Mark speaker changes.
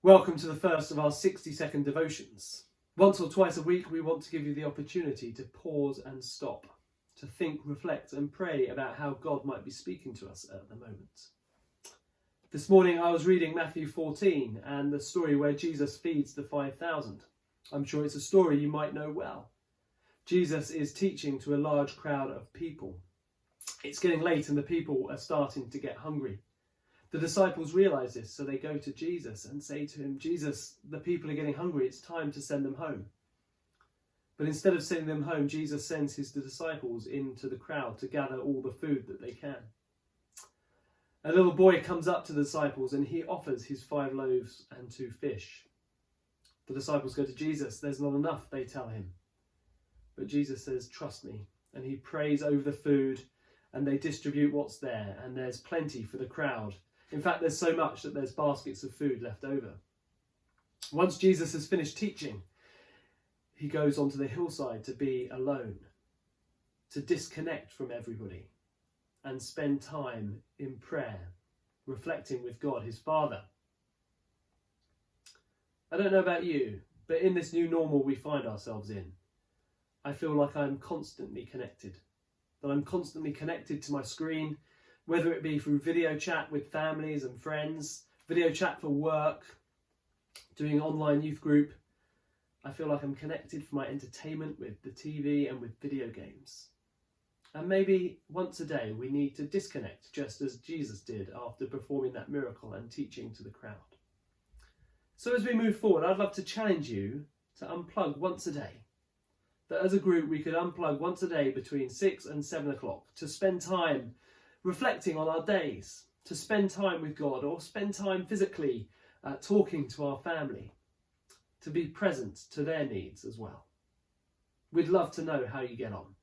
Speaker 1: Welcome to the first of our 60-second devotions. Once or twice a week, we want to give you the opportunity to pause and stop, to think, reflect and pray about how God might be speaking to us at the moment. This morning I was reading Matthew 14 and the story where Jesus feeds the 5,000. I'm sure it's a story you might know well. Jesus is teaching to a large crowd of people. It's getting late and the people are starting to get hungry. The disciples realise this, so they go to Jesus and say to him, "Jesus, the people are getting hungry, it's time to send them home." But instead of sending them home, Jesus sends his disciples into the crowd to gather all the food that they can. A little boy comes up to the disciples and he offers his 5 loaves and 2 fish. The disciples go to Jesus. "There's not enough," they tell him. But Jesus says, "Trust me." And he prays over the food and they distribute what's there, and there's plenty for the crowd. In fact, there's so much that there's baskets of food left over. Once Jesus has finished teaching, he goes onto the hillside to be alone, to disconnect from everybody and spend time in prayer, reflecting with God, his Father. I don't know about you, but in this new normal we find ourselves in, I feel like I'm constantly connected, that I'm constantly connected to my screen, whether it be through video chat with families and friends, video chat for work, doing online youth group. I feel like I'm connected for my entertainment with the TV and with video games. And maybe once a day we need to disconnect, just as Jesus did after performing that miracle and teaching to the crowd. So as we move forward, I'd love to challenge you to unplug once a day. That as a group we could unplug once a day between 6 and 7 o'clock to spend time reflecting on our days, to spend time with God or spend time physically talking to our family, to be present to their needs as well. We'd love to know how you get on.